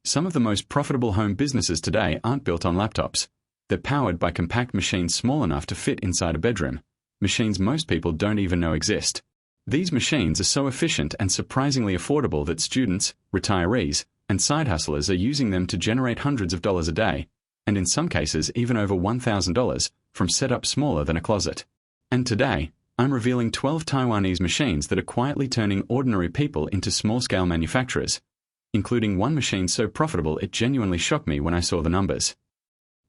Some of the most profitable home businesses today aren't built on laptops. They're powered by compact machines small enough to fit inside a bedroom, machines most people don't even know exist. These machines are so efficient and surprisingly affordable that students, retirees, and side hustlers are using them to generate hundreds of dollars a day, and in some cases even over $1,000, from setup smaller than a closet. And today, I'm revealing 12 Taiwanese machines that are quietly turning ordinary people into small-scale manufacturers, including one machine so profitable it genuinely shocked me when I saw the numbers.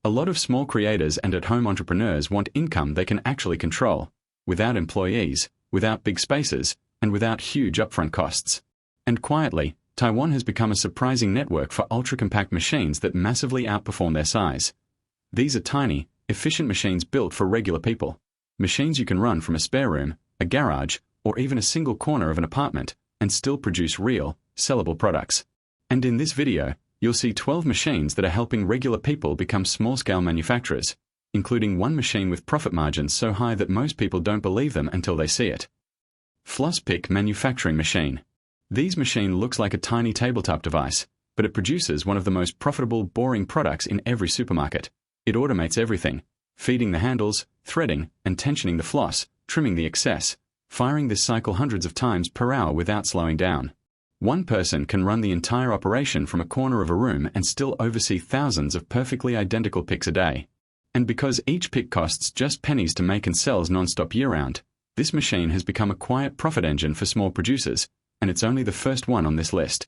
A lot of small creators and at-home entrepreneurs want income they can actually control, without employees, without big spaces, and without huge upfront costs. And quietly, Taiwan has become a surprising network for ultra-compact machines that massively outperform their size. These are tiny, efficient machines built for regular people. Machines you can run from a spare room, a garage, or even a single corner of an apartment, and still produce real, sellable products. And in this video, you'll see 12 machines that are helping regular people become small-scale manufacturers, including one machine with profit margins so high that most people don't believe them until they see it. Floss Pick Manufacturing Machine. This machine looks like a tiny tabletop device, but it produces one of the most profitable, boring products in every supermarket. It automates everything: feeding the handles, threading, and tensioning the floss, trimming the excess, firing this cycle hundreds of times per hour without slowing down. One person can run the entire operation from a corner of a room and still oversee thousands of perfectly identical picks a day. And because each pick costs just pennies to make and sells non-stop year-round, this machine has become a quiet profit engine for small producers, and it's only the first one on this list.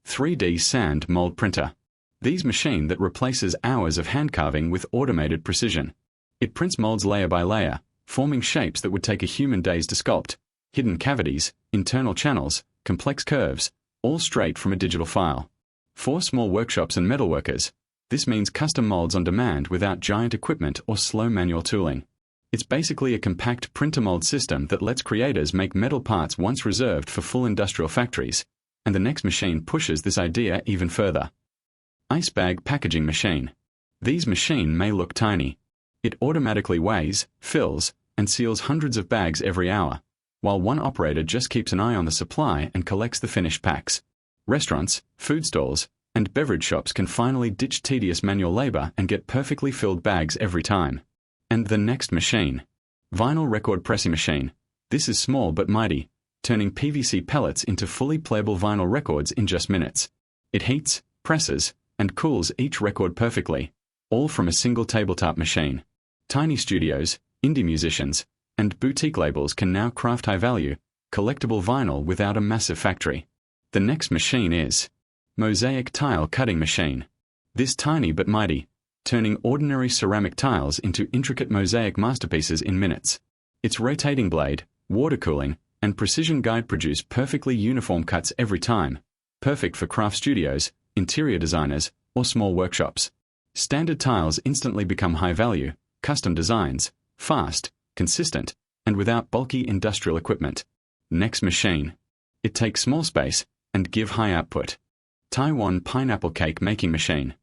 3D Sand Mold Printer. This machine that replaces hours of hand carving with automated precision. It prints molds layer by layer, forming shapes that would take a human days to sculpt: hidden cavities, internal channels, complex curves, all straight from a digital file. For small workshops and metalworkers, this means custom molds on demand without giant equipment or slow manual tooling. It's basically a compact printer mold system that lets creators make metal parts once reserved for full industrial factories, and the next machine pushes this idea even further. Ice Bag Packaging Machine. This machine may look tiny. It automatically weighs, fills, and seals hundreds of bags every hour, while one operator just keeps an eye on the supply and collects the finished packs. Restaurants, food stalls, and beverage shops can finally ditch tedious manual labor and get perfectly filled bags every time. And the next machine. Vinyl Record Pressing Machine. This is small but mighty, turning PVC pellets into fully playable vinyl records in just minutes. It heats, presses, and cools each record perfectly, all from a single tabletop machine. Tiny studios, indie musicians, and boutique labels can now craft high-value, collectible vinyl without a massive factory. The next machine is Mosaic Tile Cutting Machine. This tiny but mighty, turning ordinary ceramic tiles into intricate mosaic masterpieces in minutes. Its rotating blade, water cooling, and precision guide produce perfectly uniform cuts every time, perfect for craft studios, interior designers, or small workshops. Standard tiles instantly become high-value, custom designs, fast, consistent, and without bulky industrial equipment. Next machine. It takes small space and give high output. Taiwan Pineapple Cake Making Machine.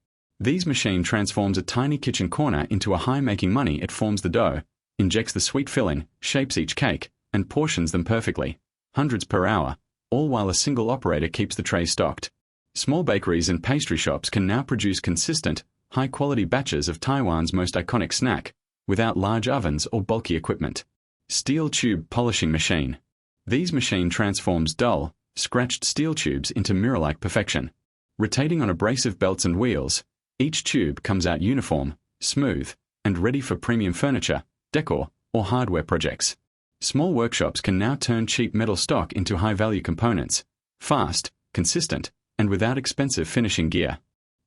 This machine transforms a tiny kitchen corner into a high making money. It forms the dough, injects the sweet filling, shapes each cake, and portions them perfectly, hundreds per hour, all while a single operator keeps the tray stocked. Small bakeries and pastry shops can now produce consistent, high-quality batches of Taiwan's most iconic snack, without large ovens or bulky equipment. Steel Tube Polishing Machine. This machine transforms dull, scratched steel tubes into mirror-like perfection. Rotating on abrasive belts and wheels, each tube comes out uniform, smooth, and ready for premium furniture, decor, or hardware projects. Small workshops can now turn cheap metal stock into high-value components, fast, consistent, and without expensive finishing gear.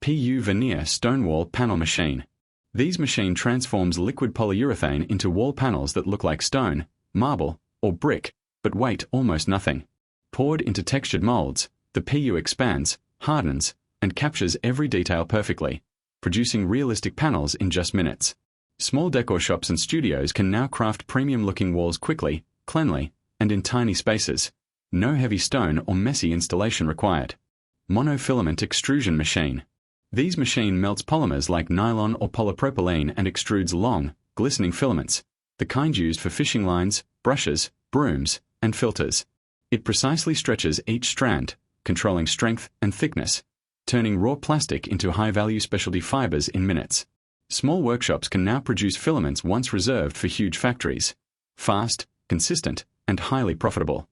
PU Veneer Stonewall Panel Machine. This machine transforms liquid polyurethane into wall panels that look like stone, marble, or brick, but weigh almost nothing. Poured into textured molds, the PU expands, hardens, and captures every detail perfectly, producing realistic panels in just minutes. Small decor shops and studios can now craft premium-looking walls quickly, cleanly, and in tiny spaces. No heavy stone or messy installation required. Monofilament Extrusion Machine. This machine melts polymers like nylon or polypropylene and extrudes long, glistening filaments, the kind used for fishing lines, brushes, brooms, and filters. It precisely stretches each strand, controlling strength and thickness, turning raw plastic into high-value specialty fibers in minutes. Small workshops can now produce filaments once reserved for huge factories. Fast, consistent, and highly profitable.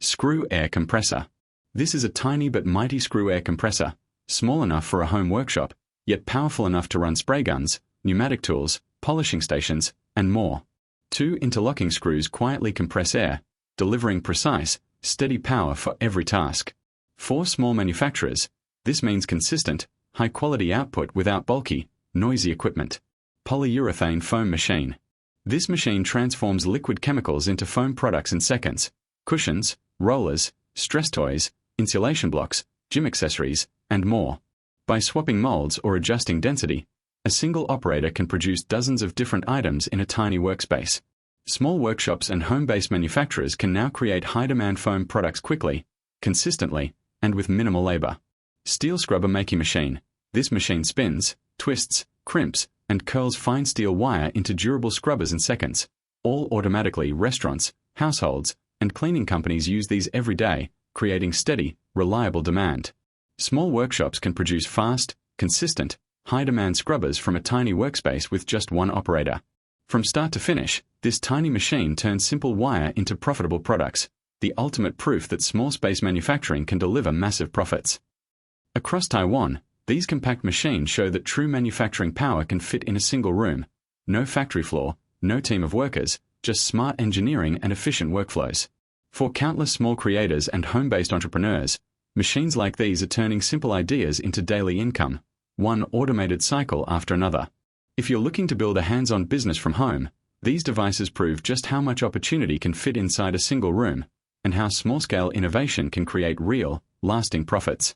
Screw air compressor. This is a tiny but mighty screw air compressor, small enough for a home workshop, yet powerful enough to run spray guns, pneumatic tools, polishing stations, and more. 2 interlocking screws quietly compress air, delivering precise, steady power for every task. For small manufacturers, this means consistent, high-quality output without bulky, noisy equipment. Polyurethane foam machine. This machine transforms liquid chemicals into foam products in seconds. Cushions, rollers, stress toys, insulation blocks, gym accessories, and more. By swapping molds or adjusting density, a single operator can produce dozens of different items in a tiny workspace. Small workshops and home-based manufacturers can now create high-demand foam products quickly, consistently, and with minimal labor. Steel scrubber making machine. This machine spins, twists, crimps, and curls fine steel wire into durable scrubbers in seconds. All automatically. Restaurants, households, and cleaning companies use these every day, creating steady, reliable demand. Small workshops can produce fast, consistent, high-demand scrubbers from a tiny workspace with just one operator. From start to finish, this tiny machine turns simple wire into profitable products, the ultimate proof that small space manufacturing can deliver massive profits. Across Taiwan, these compact machines show that true manufacturing power can fit in a single room. No factory floor, no team of workers, just smart engineering and efficient workflows. For countless small creators and home-based entrepreneurs, machines like these are turning simple ideas into daily income, one automated cycle after another. If you're looking to build a hands-on business from home, these devices prove just how much opportunity can fit inside a single room, and how small-scale innovation can create real, lasting profits.